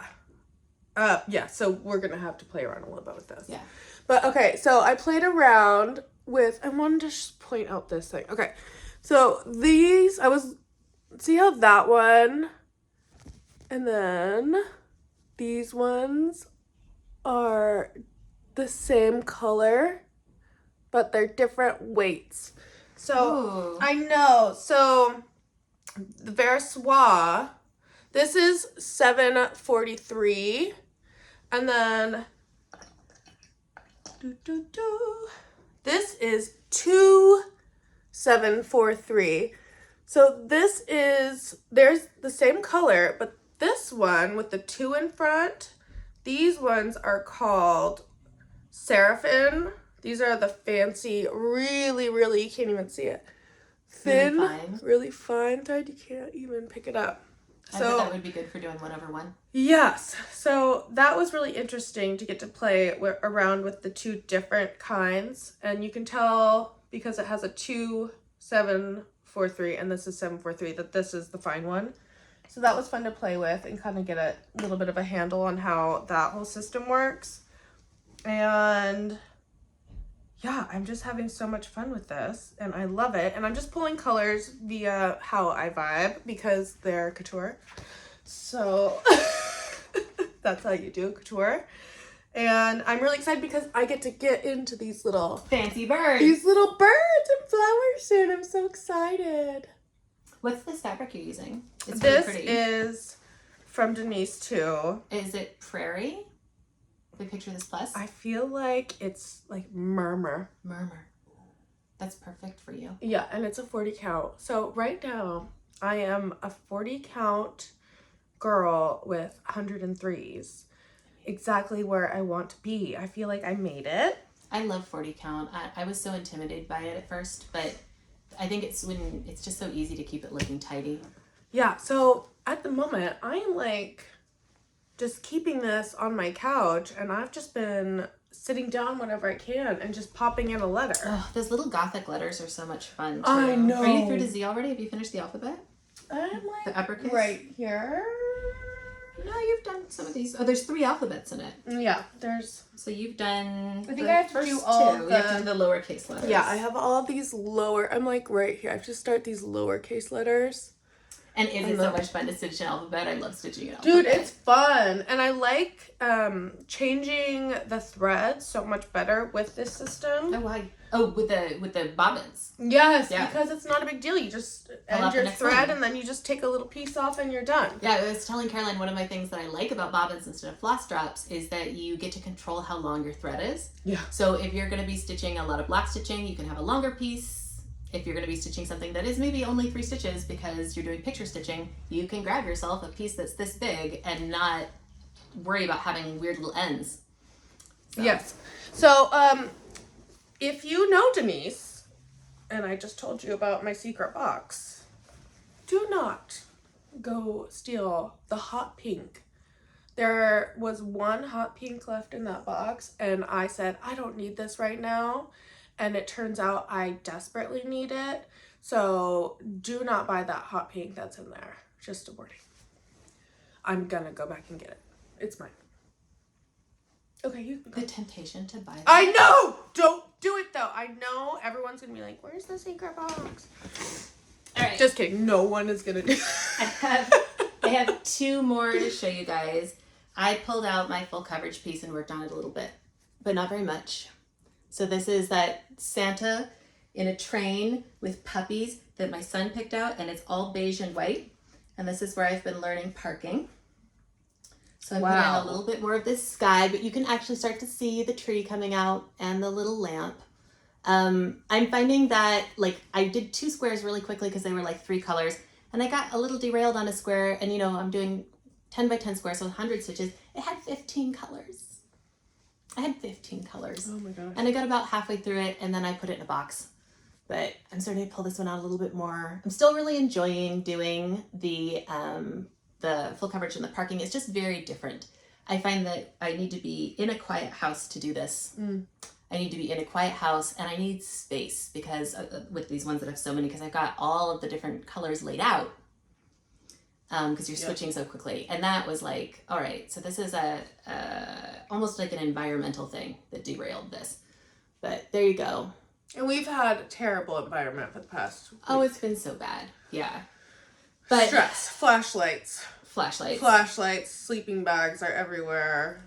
Yeah, so we're going to have to play around a little bit with this. Yeah. But, okay, so I played around with, I wanted to just point out this thing. Okay, so these, see how that one, and then these ones are the same color, but they're different weights. So, Ooh. I know, so the Versoix, this is 743, and then this is 2743. So this is, there's the same color, but this one with the 2 in front, these ones are called Seraphim. These are the fancy, really, you can't even see it. Thin, really fine thread, you can't even pick it up. I bet that would be good for doing 1/1. Yes. So that was really interesting to get to play around with the 2 different kinds. And you can tell because it has a 2743 and this is 743 that this is the fine one. So that was fun to play with and kind of get a little bit of a handle on how that whole system works. And yeah, I'm just having so much fun with this and I love it. And I'm just pulling colors via how I vibe because they're couture. So that's how you do couture. And I'm really excited because I get to get into these little fancy birds. These little birds and flowers soon. I'm so excited. What's this fabric you're using? It's this really pretty. Is from Denise too. Is it Prairie? If I picture this plus. I feel like it's like murmur. Murmur. That's perfect for you. Yeah, and it's a 40 count. So right now I am a 40 count girl with 103s. Exactly where I want to be. I feel like I made it. I love 40 count. I was so intimidated by it at first, but I think it's when it's just so easy to keep it looking tidy. Yeah, so at the moment I am like just keeping this on my couch and I've just been sitting down whenever I can and just popping in a letter. Oh, those little gothic letters are so much fun too. I know. Are you through to Z already? Have you finished the alphabet? I'm like the uppercase? Right here. No, you've done some of these. Oh, there's 3 alphabets in it. Yeah, there's. So you've done. I think I have to do all 2. You have to do the lowercase letters. Yeah, I have all these lower. I'm like right here. I have to start these lowercase letters. And is it so much fun to stitch an alphabet? I love stitching an Dude, alphabet. it's fun. And I like changing the threads so much better with this system. Oh, why? Oh, with the bobbins. Yes, Yeah. because it's not a big deal. You just Pull end your the next thread one. and then you just take a little piece off and you're done. Yeah, I was telling Caroline one of my things that I like about bobbins instead of floss drops is that you get to control how long your thread is. Yeah. So if you're going to be stitching a lot of block stitching, you can have a longer piece. If you're going to be stitching something that is maybe only 3 stitches because you're doing picture stitching, you can grab yourself a piece that's this big and not worry about having weird little ends. So. Yes. So, if you know Denise, and I just told you about my secret box, do not go steal the hot pink. There was 1 hot pink left in that box, and I said, I don't need this right now. And it turns out I desperately need it. So do not buy that hot pink that's in there. Just a warning. I'm gonna go back and get it. It's mine. Okay, you can go. The temptation to buy that. I know! Don't do it though. I know everyone's gonna be like, where's the secret box? All right. Just kidding. No one is gonna do I have 2 more to show you guys. I pulled out my full coverage piece and worked on it a little bit, but not very much. So this is that Santa in a train with puppies that my son picked out, and it's all beige and white. And this is where I've been learning parking. So I'm putting in a little bit more of this sky, but you can actually start to see the tree coming out and the little lamp. I'm finding that, like, I did 2 squares really quickly because they were like 3 colors, and I got a little derailed on a square, and you know, I'm doing 10 by 10 squares, so 100 stitches. It had 15 colors. I had 15 colors. Oh my gosh. And I got about halfway through it and then I put it in a box. But I'm starting to pull this one out a little bit more. I'm still really enjoying doing the full coverage and the parking. It's just very different. I find that I need to be in a quiet house to do this. I need to be in a quiet house, and I need space because with these ones that have so many, because I've got all of the different colors laid out because you're switching so quickly. And that was like, all right, so this is almost like an environmental thing that derailed this. But there you go. And we've had a terrible environment for the past week. Oh, it's been so bad. Yeah. But stress. Flashlights, sleeping bags are everywhere.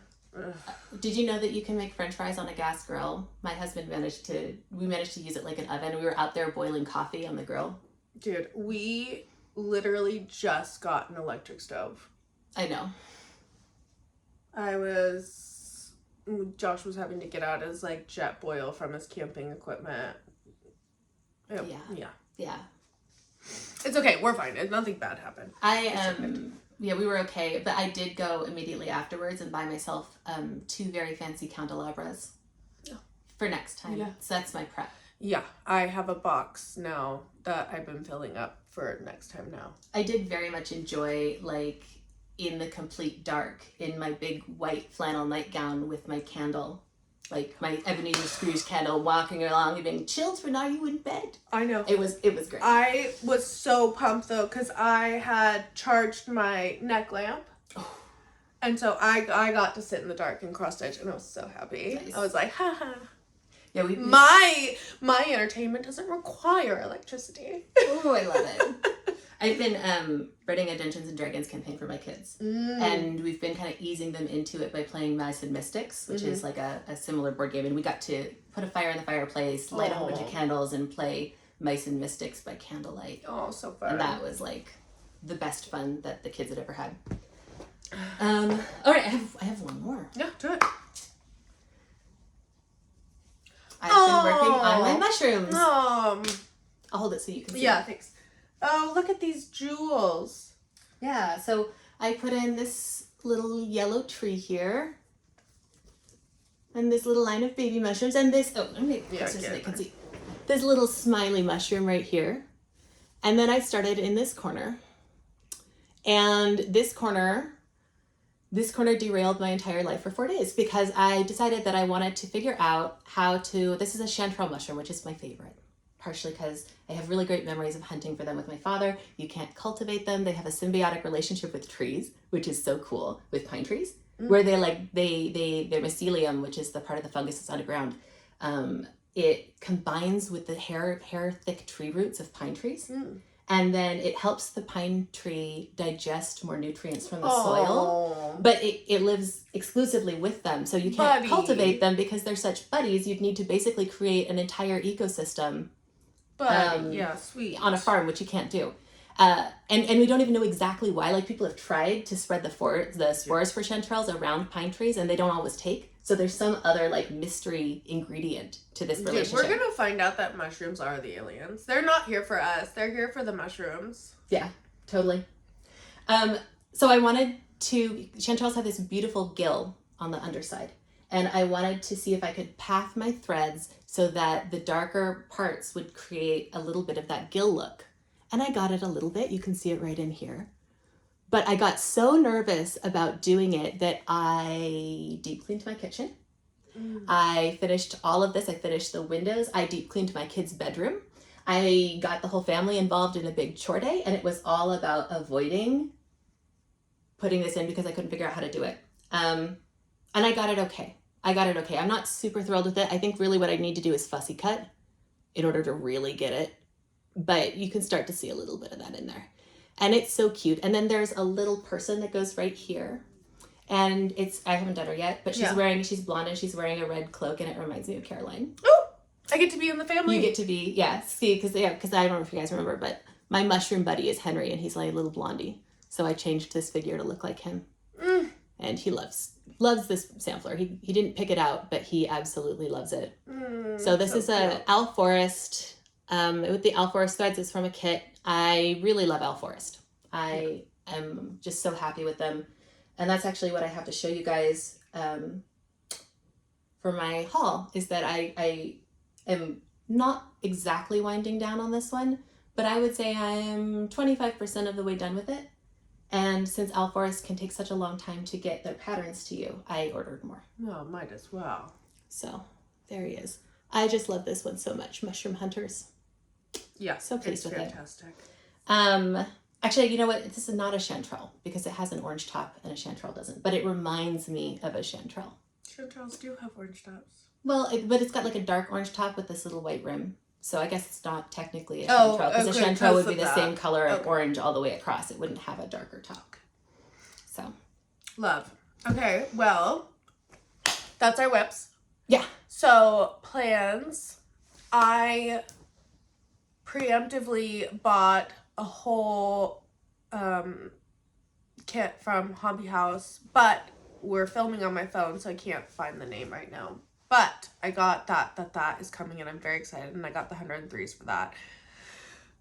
Did you know that you can make French fries on a gas grill? My husband managed to use it like an oven. We were out there boiling coffee on the grill. Dude, we literally just got an electric stove. I know. Josh was having to get out his like jet boil from his camping equipment. Yeah. It's okay. We're fine. Nothing bad happened. We were okay, but I did go immediately afterwards and buy myself 2 very fancy candelabras for next time. Yeah. So that's my prep. Yeah, I have a box now that I've been filling up for next time now. I did very much enjoy, like, in the complete dark, in my big white flannel nightgown with my candle, like my Ebenezer Scrooge candle, walking along and being, children, are you in bed? I know. It was great. I was so pumped though, because I had charged my neck lamp. Oh. And so I got to sit in the dark and cross stitch, and I was so happy. Nice. I was like, haha. Yeah, my entertainment doesn't require electricity. Oh, I love it. I've been writing a Dungeons and Dragons campaign for my kids, and we've been kind of easing them into it by playing Mice and Mystics, which is like a similar board game, and we got to put a fire in the fireplace, light a whole bunch of candles, and play Mice and Mystics by candlelight. Oh, so fun. And that was like the best fun that the kids had ever had. All right, I have one more. Yeah, do it. I've been working on my mushrooms. I'll hold it so you can see. Yeah, thanks. Oh, look at these jewels. Yeah, so I put in this little yellow tree here. And this little line of baby mushrooms. And this, let me so they can see. This little smiley mushroom right here. And then I started in this corner. And this corner derailed my entire life for 4 days because I decided that I wanted to figure out how to, this is a chanterelle mushroom, which is my favorite. Partially because I have really great memories of hunting for them with my father. You can't cultivate them. They have a symbiotic relationship with trees, which is so cool, with pine trees, where their mycelium, which is the part of the fungus that's underground, it combines with the hair thick tree roots of pine trees. And then it helps the pine tree digest more nutrients from the soil. But it lives exclusively with them. So you can't cultivate them because they're such buddies. You'd need to basically create an entire ecosystem. Sweet. On a farm, which you can't do. And we don't even know exactly why. Like, people have tried to spread the spores for chanterelles around pine trees, and they don't always take. So there's some other, like, mystery ingredient to this relationship. We're going to find out that mushrooms are the aliens. They're not here for us. They're here for the mushrooms. Yeah, totally. So I wanted to... Chanterelles have this beautiful gill on the underside. And I wanted to see if I could path my threads so that the darker parts would create a little bit of that gill look. And I got it a little bit. You can see it right in here. But I got so nervous about doing it that I deep cleaned my kitchen. I finished all of this. I finished the windows. I deep cleaned my kids' bedroom. I got the whole family involved in a big chore day, and it was all about avoiding putting this in because I couldn't figure out how to do it. And I got it okay. I'm not super thrilled with it. I think really what I need to do is fussy cut in order to really get it. But you can start to see a little bit of that in there. And it's so cute. And then there's a little person that goes right here. And I haven't done her yet, but she's blonde and she's wearing a red cloak, and it reminds me of Caroline. Oh, I get to be in the family. You get to be, because I don't know if you guys remember, but my mushroom buddy is Henry, and he's like a little blondie. So I changed this figure to look like him. And he loves this sampler. He didn't pick it out, but he absolutely loves it. So this is a Owl Forest. With the Owl Forest threads, it's from a kit. I really love Owl Forest. I am just so happy with them. And that's actually what I have to show you guys for my haul, is that I am not exactly winding down on this one, but I would say I am 25% of the way done with it. And since Alforest can take such a long time to get their patterns to you, I ordered more. Well, might as well. So there he is. I just love this one so much. Mushroom Hunters. Yeah, so pleased with fantastic. It. Actually, you know what? This is not a chanterelle because it has an orange top and a chanterelle doesn't. But it reminds me of a chanterelle. Chanterelles do have orange tops. Well, but it's got like a dark orange top with this little white rim. So I guess it's not technically a chanterelle because a chanterelle would be the same color of orange all the way across. It wouldn't have a darker top. So. Love. Okay, well, that's our whips. Yeah. So, plans. I preemptively bought a whole kit from Hobby House, but we're filming on my phone, so I can't find the name right now. But I got that is coming, and I'm very excited, and I got the 103s for that.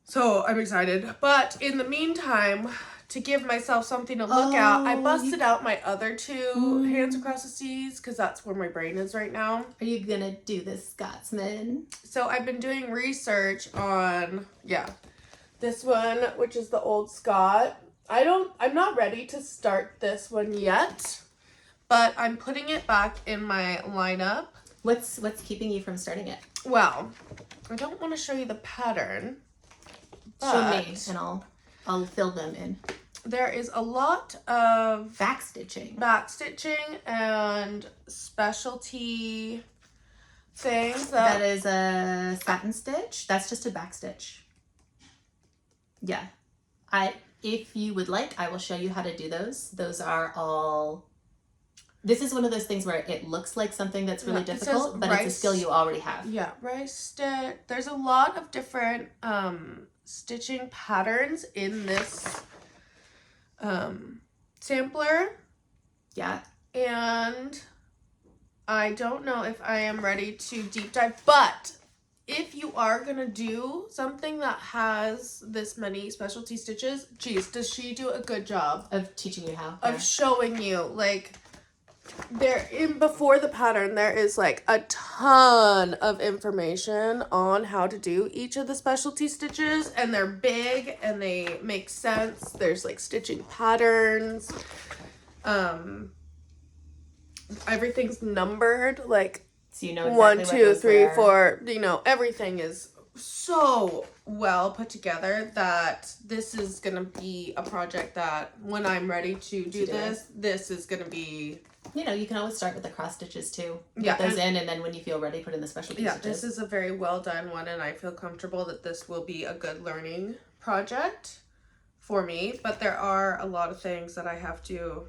So I'm excited. But in the meantime, to give myself something to look at, I busted out my other two Hands Across the Seas, because that's where my brain is right now. Are you gonna do the Scotsman? So I've been doing research on, this one, which is the Old Scot. I'm not ready to start this one yet, but I'm putting it back in my lineup. What's keeping you from starting it? Well, I don't want to show you the pattern. Show me, and I'll fill them in. There is a lot of backstitching and specialty things. That is a satin stitch. That's just a backstitch. Yeah. If you would like, I will show you how to do those. Those are all... This is one of those things where it looks like something that's really difficult, but it's a skill you already have. Yeah, rice stitch. There's a lot of different stitching patterns in this sampler. Yeah. And I don't know if I am ready to deep dive, but if you are going to do something that has this many specialty stitches, geez, does she do a good job of teaching you how? Of showing you, like... Before the pattern, there is like a ton of information on how to do each of the specialty stitches, and they're big and they make sense. There's like stitching patterns. Everything's numbered, like, so you know exactly 1, 2, 3, 4. You know, everything is so well put together that this is gonna be a project that when I'm ready to do this is gonna be... You know, you can always start with the cross stitches too. Get those in, and then when you feel ready, put in the specialty stitches. This is a very well done one, and I feel comfortable that this will be a good learning project for me. But there are a lot of things that I have to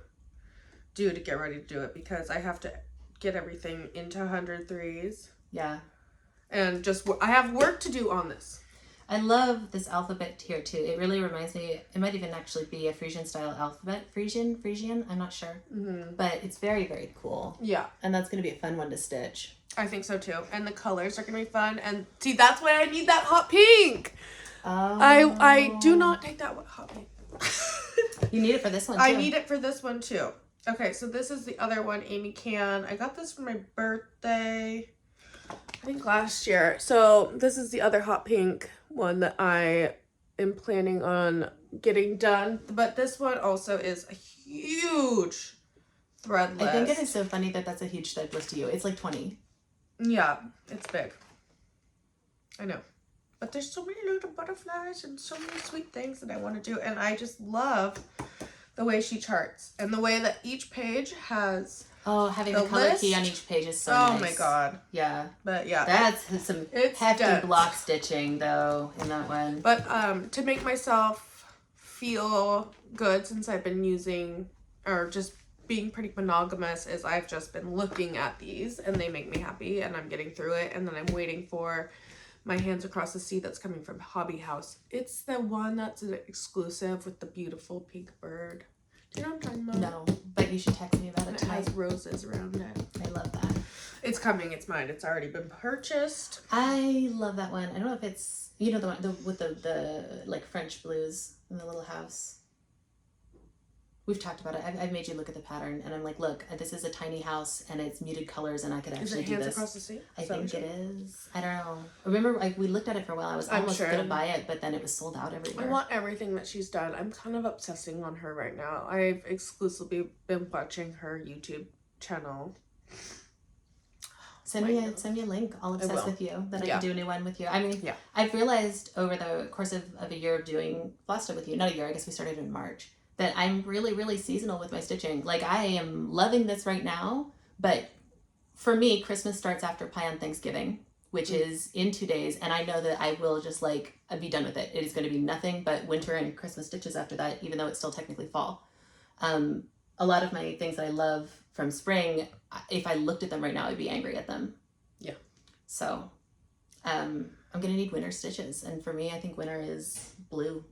do to get ready to do it, because I have to get everything into 103s. Yeah. And I have work to do on this. I love this alphabet here too. It really reminds me, it might even actually be a Frisian style alphabet. Frisian, I'm not sure. Mm-hmm. But it's very, very cool. Yeah. And that's going to be a fun one to stitch. I think so too. And the colors are going to be fun. And see, that's why I need that hot pink. Oh. I do not take that hot pink. You need it for this one too. I need it for this one too. Okay, so this is the other one, Aimee can. I got this for my birthday, I think last year. So this is the other hot pink one that I am planning on getting done. But this one also is a huge thread list. I think it is so funny that that's a huge thread list to you. It's like 20. Yeah, it's big. I know. But there's so many little butterflies and so many sweet things that I want to do. And I just love the way she charts. And the way that each page has... Oh, having the color key on each page is so nice. Oh my god. Yeah. But yeah. That's some hefty block stitching though in that one. But to make myself feel good, since I've been using, or just being pretty monogamous, is I've just been looking at these and they make me happy and I'm getting through it, and then I'm waiting for my Hands Across the Sea that's coming from Hobby House. It's the one that's an exclusive with the beautiful pink bird. Do you know what I'm talking about? No, but you should text me about it. It has roses around it. I love that. It's coming. It's mine. It's already been purchased. I love that one. I don't know if it's, you know, the one with the like French blues in the little house. We've talked about it. I've made you look at the pattern, and I'm like, look, this is a tiny house, and it's muted colors, and I could actually do this. Hands Across the Sea? I think it is. I don't know. remember, like, we looked at it for a while. I was almost sure. going to buy it, but then it was sold out everywhere. I want everything that she's done. I'm kind of obsessing on her right now. I've exclusively been watching her YouTube channel. Send me a link. I'll obsess with you that I can do a new one with you. I mean, I've realized over the course of a year of doing Flosstube with you, not a year, I guess we started in March, that I'm really, really seasonal with my stitching. Like, I am loving this right now, but for me, Christmas starts after Pie on Thanksgiving, which is in 2 days, and I know that I will just, like, be done with it. It is going to be nothing but winter and Christmas stitches after that, even though it's still technically fall. A lot of my things that I love from spring, if I looked at them right now, I'd be angry at them. Yeah. So, I'm going to need winter stitches, and for me, I think winter is blue.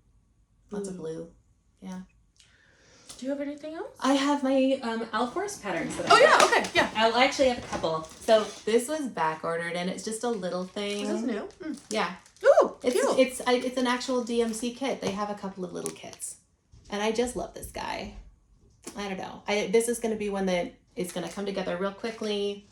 Lots of blue. Yeah. Do you have anything else? I have my Alforce patterns that okay, yeah. I'll actually have a couple. So this was back ordered, and it's just a little thing. Is this new? Yeah. Ooh, it's an actual DMC kit. They have a couple of little kits, and I just love this guy. I don't know. This is going to be one that is going to come together real quickly,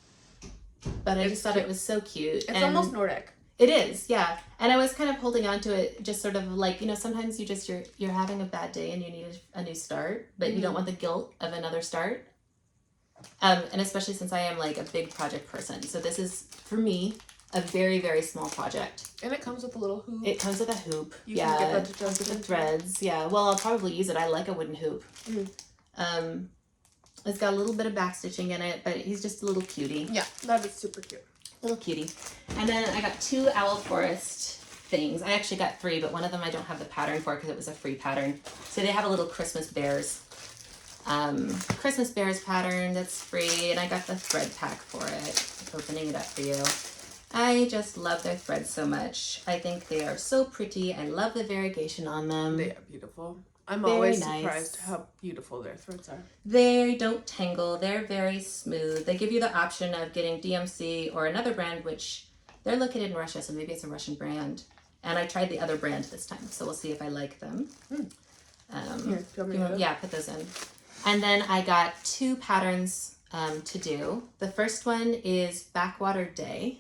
but I just thought it was so cute. It's almost Nordic. It is, yeah. And I was kind of holding on to it, just sort of like, sometimes you're having a bad day and you need a new start, but you don't want the guilt of another start. And especially since I am like a big project person. So this is, for me, a very, very small project. And it comes with a little hoop. It comes with a hoop. You can get that to comes with the threads. Yeah, well, I'll probably use it. I like a wooden hoop. It's got a little bit of back stitching in it, but he's just a little cutie. Yeah, that is super cute. Little cutie. And then I got 2 Owl Forest things. I actually got 3, but one of them I don't have the pattern for because it was a free pattern. So they have a little Christmas bears. Christmas bears pattern that's free, and I got the thread pack for it. Opening it up for you. I just love their threads so much. I think they are so pretty. I love the variegation on them. They are beautiful. I'm always surprised how beautiful their threads are. They don't tangle. They're very smooth. They give you the option of getting DMC or another brand, which they're located in Russia, so maybe it's a Russian brand. And I tried the other brand this time, so we'll see if I like them. Here, put those in. And then I got 2 patterns to do. The first one is Backwater Day.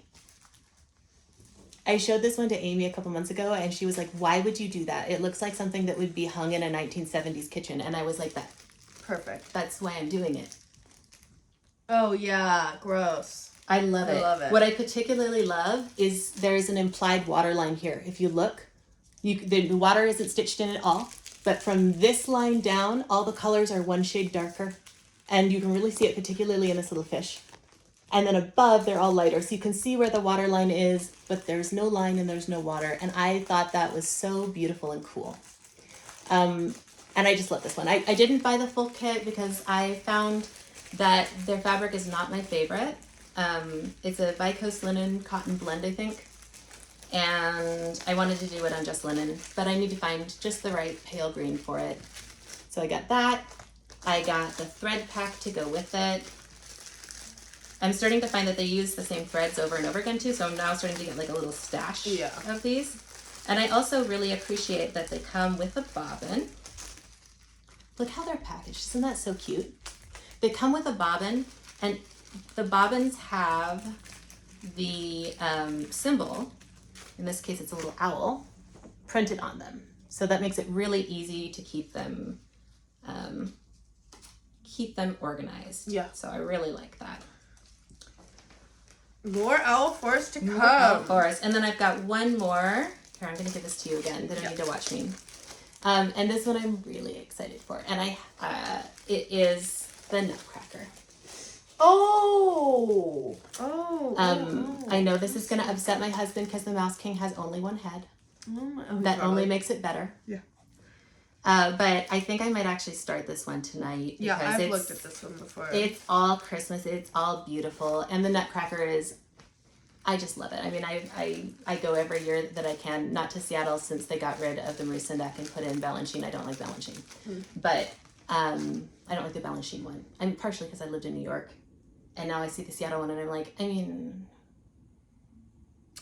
I showed this one to Aimee a couple months ago, and she was like, why would you do that? It looks like something that would be hung in a 1970s kitchen. And I was like, perfect. That's why I'm doing it. Oh, yeah. Gross. I love it. What I particularly love is there's an implied water line here. If you look, the water isn't stitched in at all. But from this line down, all the colors are one shade darker. And you can really see it particularly in this little fish. And then above, they're all lighter. So you can see where the water line is, but there's no line and there's no water. And I thought that was so beautiful and cool. And I just love this one. I didn't buy the full kit because I found that their fabric is not my favorite. It's a Vicose linen cotton blend, I think. And I wanted to do it on just linen, but I need to find just the right pale green for it. So I got that. I got the thread pack to go with it. I'm starting to find that they use the same threads over and over again too, so I'm now starting to get like a little stash of these. And I also really appreciate that they come with a bobbin. Look how they're packaged. Isn't that so cute? They come with a bobbin, and the bobbins have the symbol, in this case it's a little owl, printed on them. So that makes it really easy to keep them organized. Yeah. So I really like that. More Owl Forest to come. More Owl Forest. And then I've got one more. Here, I'm going to give this to you again. They don't need to watch me. And this one I'm really excited for. And it is the Nutcracker. I know this is going to upset my husband because the Mouse King has only one head. That only makes it better. Yeah. But I think I might actually start this one tonight. Yeah, I've looked at this one before. It's all Christmas. It's all beautiful. And the Nutcracker is, I just love it. I mean, I go every year that I can, not to Seattle since they got rid of the Marie Sendak and put in Balanchine. I don't like Balanchine. But I don't like the Balanchine one. I'm partially because I lived in New York. And now I see the Seattle one and I'm like, I mean,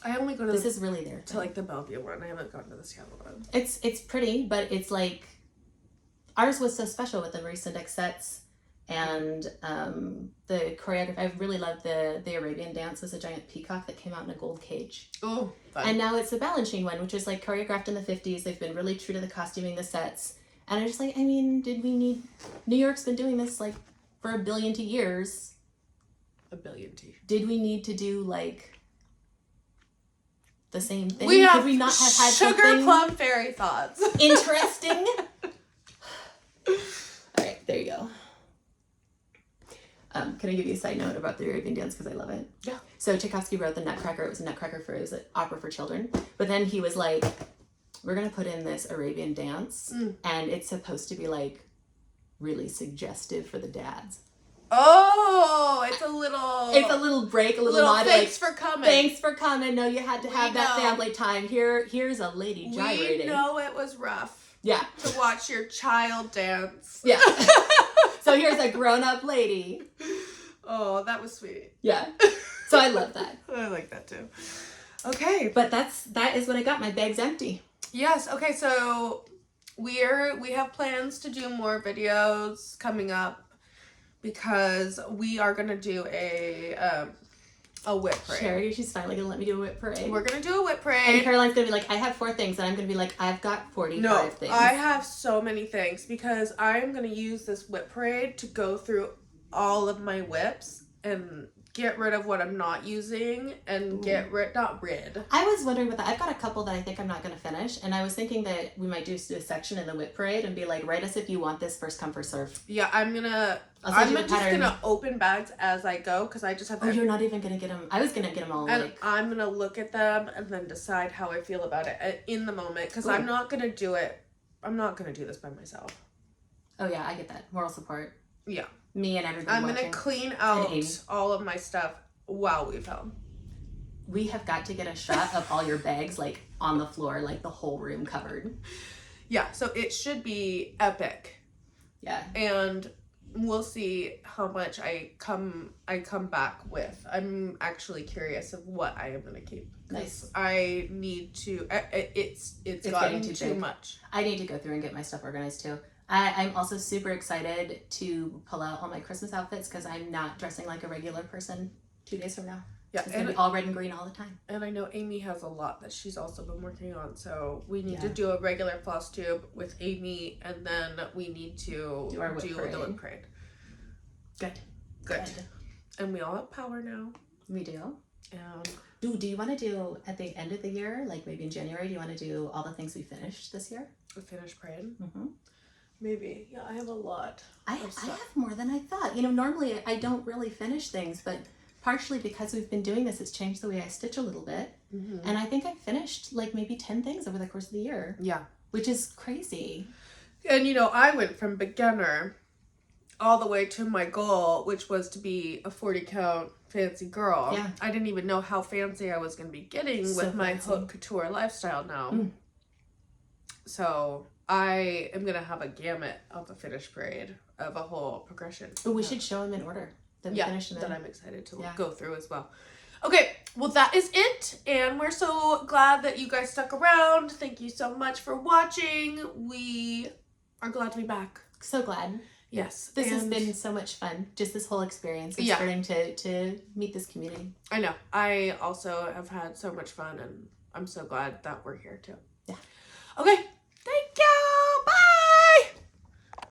I only go to this is really there to like the Bellevue one. I haven't gone to the Seattle one. It's pretty, but it's like ours was so special with the Marie Sendak sets. And the choreography, I really loved the Arabian dance, was a giant peacock that came out in a gold cage. Oh, fun. And now it's the Balanchine one, which is like choreographed in the 50s. They've been really true to the costuming, the sets. And I'm just like, I mean, did we need... New York's been doing this like for 1 billion years. 1 billion. Did we need to do like the same thing? Could we not have had sugar something plum fairy thoughts? interesting? All right, there you go. Can I give you a side note about the Arabian dance because I love it? Yeah. So Tchaikovsky wrote the Nutcracker. It was a Nutcracker it was an opera for children. But then he was like, we're going to put in this Arabian dance and it's supposed to be like really suggestive for the dads. Oh, it's a little break, a little nod. Thanks like, for coming. Thanks for coming. No, you had to have that family time. Here's a lady gyrating. We know it was rough. Yeah. To watch your child dance. Yeah. So here's a grown-up lady. Oh, that was sweet. Yeah. So I love that. I like that too. Okay. But that is what I got. My bag's empty. Yes. Okay. So we have plans to do more videos coming up because we are gonna do a whip parade. Sherry, she's finally gonna let me do a whip parade. We're gonna do a whip parade. And Caroline's gonna be like, I have 4 things, and I'm gonna be like, I've got 45 things. I have so many things because I'm gonna use this whip parade to go through all of my whips and get rid of what I'm not using and not rid. I was wondering about that. I've got a couple that I think I'm not going to finish, and I was thinking that we might do a section in the whip parade and be like, write us if you want this, first come, first serve. Yeah, I'm just gonna open bags as I go because I just have. Oh, you're not even gonna get them. I was gonna get them all. And I'm gonna look at them and then decide how I feel about it in the moment because I'm not gonna do it. I'm not gonna do this by myself. Oh yeah, I get that. Moral support. Yeah. Me and everybody. I'm gonna clean out all of my stuff while we film. We have got to get a shot of all your bags like on the floor, like the whole room covered. Yeah, so it should be epic. Yeah. And we'll see how much I come back with. I'm actually curious of what I am gonna keep. Nice. I need to. It's gotten too much. I need to go through and get my stuff organized too. I'm also super excited to pull out all my Christmas outfits because I'm not dressing like a regular person 2 days from now. Yeah, it's gonna be all red and green all the time. And I know Aimee has a lot that she's also been working on, so we need to do a regular Floss Tube with Aimee, and then we need to do the whip parade. Good. And we all have power now. We do. Do you want to do at the end of the year, like maybe in January? Do you want to do all the things we finished this year? A finished parade. Mm-hmm. Maybe. Yeah, I have a lot. I have more than I thought. Normally I don't really finish things, but partially because we've been doing this, it's changed the way I stitch a little bit. Mm-hmm. And I think I finished like maybe 10 things over the course of the year. Yeah. Which is crazy. And I went from beginner all the way to my goal, which was to be a 40 count fancy girl. Yeah. I didn't even know how fancy I was going to be getting with my haute couture lifestyle now. Mm. So I am going to have a gamut of a finished parade of a whole progression. But we should show them in order. That we finish them that I'm excited to go through as well. Okay, well that is it. And we're so glad that you guys stuck around. Thank you so much for watching. We are glad to be back. So glad. Yes. This has been so much fun. Just this whole experience of starting to meet this community. I know. I also have had so much fun and I'm so glad that we're here too. Yeah. Okay.